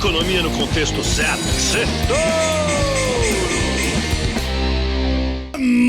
Economia no contexto certo.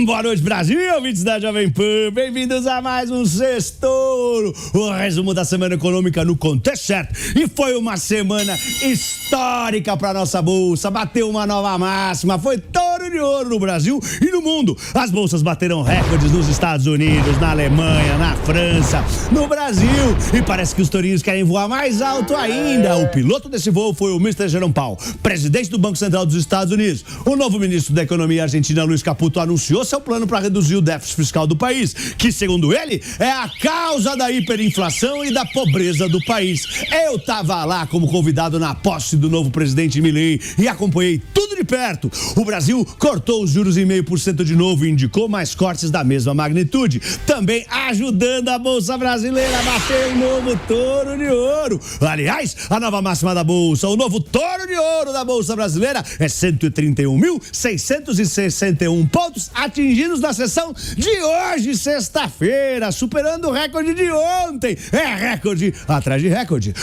Boa noite, Brasil, ouvintes da Jovem Pan, bem-vindos a mais um Sextouro, o resumo da semana econômica no contexto certo. E foi uma semana histórica para nossa bolsa, bateu uma nova máxima, foi touro de ouro no Brasil e no mundo. As bolsas bateram recordes nos Estados Unidos, na Alemanha, na França, no Brasil, e parece que os tourinhos querem voar mais alto ainda. O piloto desse voo foi o Mr. Jerome Powell, presidente do Banco Central dos Estados Unidos. O novo ministro da Economia argentina, Luiz Caputo, anunciou seu plano para reduzir o déficit fiscal do país, que, segundo ele, é a causa da hiperinflação e da pobreza do país. Eu estava lá como convidado na posse do novo presidente Milei e acompanhei tudo de perto. O Brasil cortou os juros em 0,5% de novo e indicou mais cortes da mesma magnitude, também ajudando a Bolsa Brasileira a bater um novo touro de ouro. Aliás, a nova máxima da Bolsa, o novo touro de ouro da Bolsa Brasileira é 131.661 pontos atingidos na sessão de hoje, sexta-feira, superando o recorde de ontem. É recorde atrás de recorde.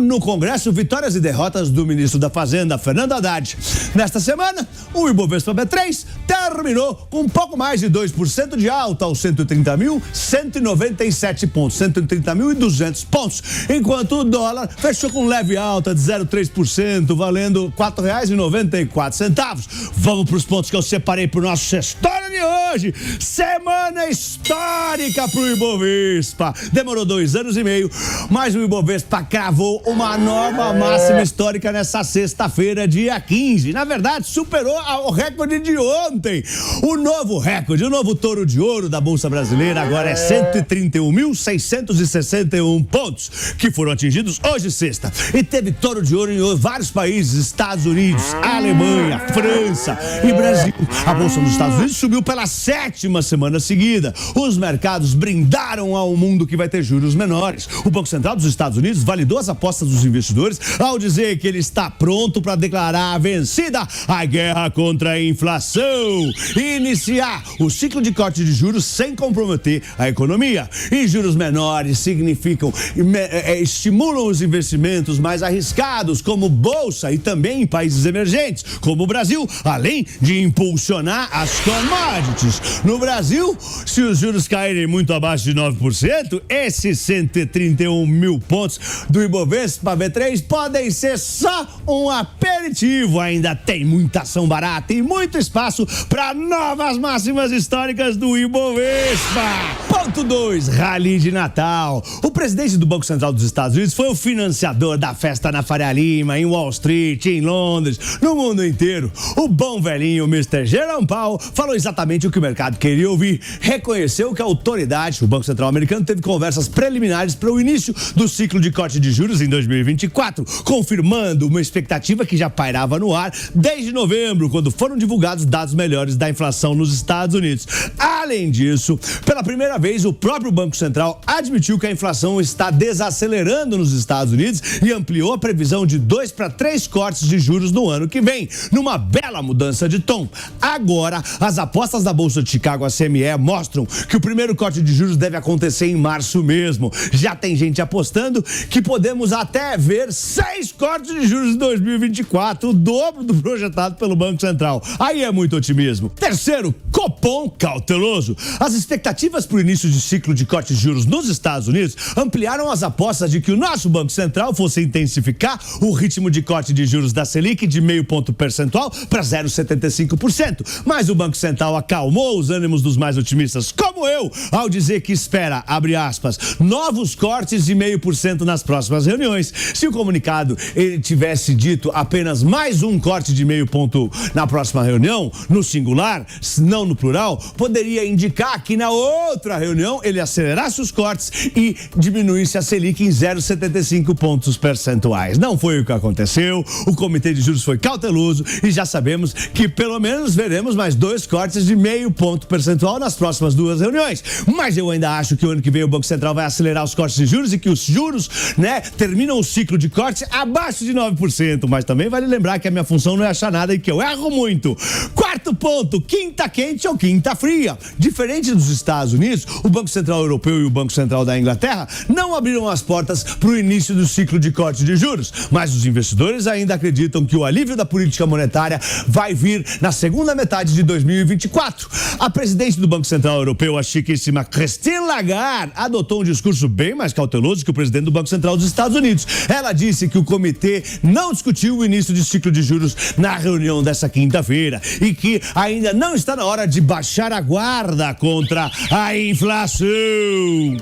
No Congresso, vitórias e derrotas do ministro da Fazenda, Fernando Haddad. Nesta semana, o Ibovespa B3 terminou com um pouco mais de 2% de alta aos 130.197 pontos, 130.200 pontos, enquanto o dólar fechou com leve alta de 0,3%, valendo R$ 4,94. Vamos para os pontos que eu separei para o nosso sextório de hoje. Semana histórica para o Ibovespa. Demorou 2 anos e meio, mas o Ibovespa cravou uma nova máxima histórica nessa sexta-feira, dia 15. Na verdade, superou o recorde de ontem. O novo recorde, o novo touro de ouro da Bolsa Brasileira agora é 131.661 pontos, que foram atingidos hoje, sexta. E teve touro de ouro em vários países, Estados Unidos, Alemanha, França e Brasil. A Bolsa dos Estados Unidos subiu pela 7ª semana seguida. Os mercados brindaram ao mundo que vai ter juros menores. O Banco Central dos Estados Unidos validou as apostas dos investidores ao dizer que ele está pronto para declarar vencida a guerra contra a inflação e iniciar o ciclo de corte de juros sem comprometer a economia. E juros menores significam, estimulam os investimentos mais arriscados, como bolsa, e também em países emergentes, como o Brasil, além de impulsionar as commodities. No Brasil, se os juros caírem muito abaixo de 9%, esses 131 mil pontos do Ibovespa B3 podem ser só um aperitivo. Ainda tem muita ação barata e muito espaço para novas máximas históricas do Ibovespa. Ponto 2, rally de Natal. O presidente do Banco Central dos Estados Unidos foi o financiador da festa na Faria Lima, em Wall Street, em Londres, no mundo inteiro. O bom velhinho Mr. Jerome Powell falou exatamente o que o mercado queria ouvir. Reconheceu que a autoridade, o Banco Central americano, teve conversas preliminares para o início do ciclo de corte de juros em 2024, confirmando uma expectativa que já pairava no ar desde novembro, quando foram divulgados dados melhores da inflação nos Estados Unidos. Além disso, pela primeira vez, o próprio Banco Central admitiu que a inflação está desacelerando nos Estados Unidos e ampliou a previsão de 2 para 3 cortes de juros no ano que vem, numa bela mudança de tom. Agora, as apostas da Bolsa de Chicago, a CME, mostram que o primeiro corte de juros deve acontecer em março mesmo. Já tem gente apostando que podemos até ver 6 cortes de juros em 2024, o dobro do projetado pelo Banco Central. Aí é muito otimismo. Terceiro, Copom cauteloso. As expectativas para o início de ciclo de corte de juros nos Estados Unidos ampliaram as apostas de que o nosso Banco Central fosse intensificar o ritmo de corte de juros da Selic de 0,5 ponto percentual para 0,75%. Mas o Banco Central acalmou os ânimos dos mais otimistas, como eu, ao dizer que espera, abre aspas, novos cortes de 0,5% nas próximas reuniões. Se o comunicado ele tivesse dito apenas mais um corte de 0,5 ponto na próxima reunião, no singular, não no plural, poderia indicar que na outra reunião ele acelerasse os cortes e diminuísse a Selic em 0,75 pontos percentuais. Não foi o que aconteceu. O Comitê de Juros foi cauteloso e já sabemos que pelo menos veremos mais 2 cortes de 0,5 ponto percentual nas próximas 2 reuniões. Mas eu ainda acho que o ano que vem o Banco Central vai acelerar os cortes de juros e que os juros, terminam o ciclo de corte abaixo de 9%. Mas também vale lembrar que a minha função não é achar nada e que eu erro muito. Quarto ponto, quinta quente ou quinta fria. Diferente dos Estados Unidos, o Banco Central Europeu e o Banco Central da Inglaterra não abriram as portas para o início do ciclo de corte de juros, mas os investidores ainda acreditam que o alívio da política monetária vai vir na segunda metade de 2024. A presidente do Banco Central Europeu, a chiquíssima Christine Lagarde, adotou um discurso bem mais cauteloso que o presidente do Banco Central dos Estados Unidos. Ela disse que o comitê não discutiu o início do ciclo de juros na reunião dessa quinta-feira e que ainda não está na hora de baixar a guarda contra a inflação.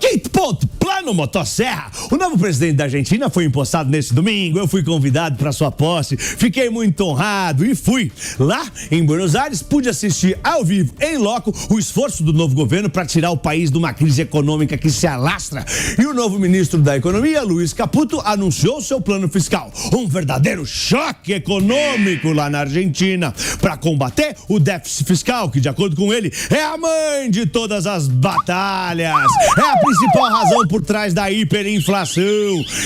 Quinto ponto, plano motosserra. O novo presidente da Argentina foi empossado nesse domingo. Eu fui convidado para sua posse, fiquei muito honrado e fui. Lá em Buenos Aires, pude assistir ao vivo, em loco, o esforço do novo governo para tirar o país de uma crise econômica que se alastra. E o novo ministro da Economia, Luiz Caputo, anunciou seu plano fiscal. Um verdadeiro choque econômico lá na Argentina para combater o déficit fiscal, que, de acordo com ele, é a mãe de todas as batalhas. É a principal razão por trás da hiperinflação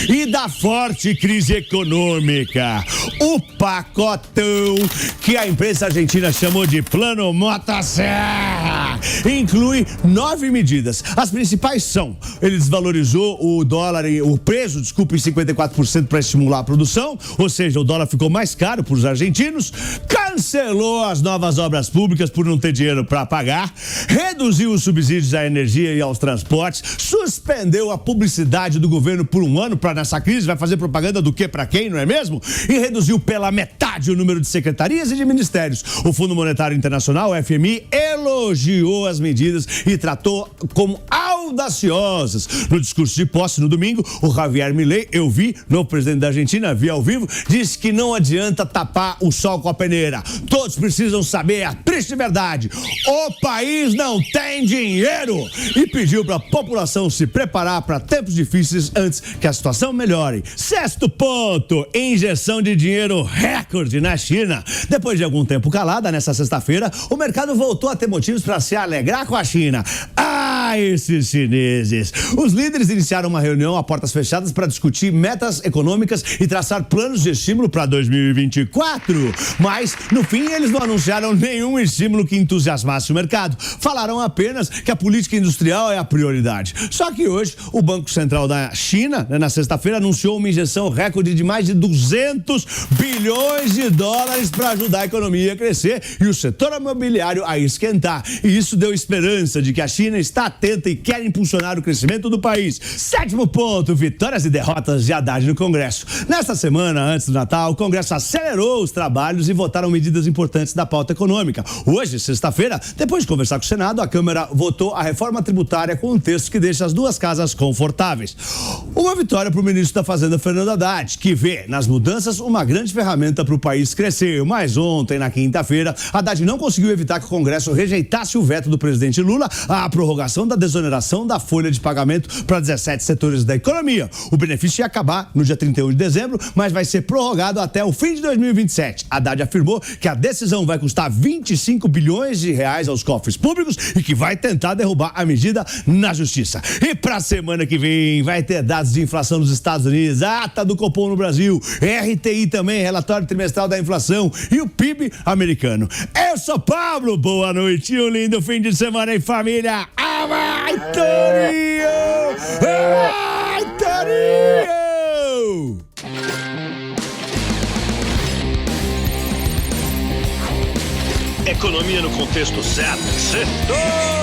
e da forte crise econômica. O pacotão que a imprensa argentina chamou de Plano Motosserra inclui 9 medidas. As principais são: ele desvalorizou o dólar, o preço, em 54% para estimular a produção, ou seja, o dólar ficou mais caro para os argentinos, cancelou as novas obras públicas por não ter dinheiro para pagar, reduziu os subsídios à energia e aos transportes, suspendeu a publicidade do governo por um ano para nessa crise, vai fazer propaganda do que para quem, não é mesmo? E reduziu pela metade o número de secretarias e de ministérios. O Fundo Monetário Internacional, o FMI, elogiou as medidas e tratou como audaciosas. No discurso de posse no domingo, o Javier Milei, eu vi, novo presidente da Argentina, vi ao vivo, disse que não adianta tapar o sol com a peneira. Todos precisam saber a triste verdade: o país não tem dinheiro, e pediu para a população se preparar para tempos difíceis antes que a situação melhore. Sexto ponto, injeção de dinheiro recorde na China. Depois de algum tempo calada, nessa sexta-feira, o mercado voltou a ter motivos para se alegrar com a China. Ah, esses chineses! Os líderes iniciaram uma reunião a portas fechadas para discutir metas econômicas e traçar planos de estímulo para 2024. Mas, no fim, eles não anunciaram nenhum estímulo que entusiasmasse o mercado. Falaram apenas que a política industrial é a prioridade. Só que hoje, o Banco Central da China, na sexta-feira, anunciou uma injeção recorde de mais de 200 bilhões de dólares para ajudar a economia a crescer e o setor imobiliário a esquentar. E isso deu esperança de que a China está atenta e quer impulsionar o crescimento do país. Sétimo ponto, vitórias e derrotas de Haddad no Congresso. Nesta semana, antes do Natal, o Congresso acelerou os trabalhos e votaram medidas importantes da pauta econômica. Hoje, sexta-feira, depois de conversar com o Senado, a Câmara votou a reforma tributária com um texto que deixa as duas casas confortáveis. Uma vitória para o ministro da Fazenda, Fernando Haddad, que vê nas mudanças uma grande ferramenta para o país crescer. Mas ontem, na quinta-feira, Haddad não conseguiu evitar que o Congresso rejeitasse o veto do presidente Lula à prorrogação da desoneração da folha de pagamento para 17 setores da economia. O benefício ia acabar no dia 31 de dezembro, mas vai ser prorrogado até o fim de 2027. Haddad afirmou que a decisão vai custar 25 bilhões de reais aos cofres públicos e que vai tentar derrubar a medida na justiça. E para a semana que vem vai ter dados de inflação nos Estados Unidos, ata do Copom no Brasil, RTI também, relatório trimestral da inflação e o PIB americano. Eu sou Pablo, boa noite e um lindo fim de semana em família. Vai, Torinho! Vai, Torinho! Economia no contexto certo. Certo.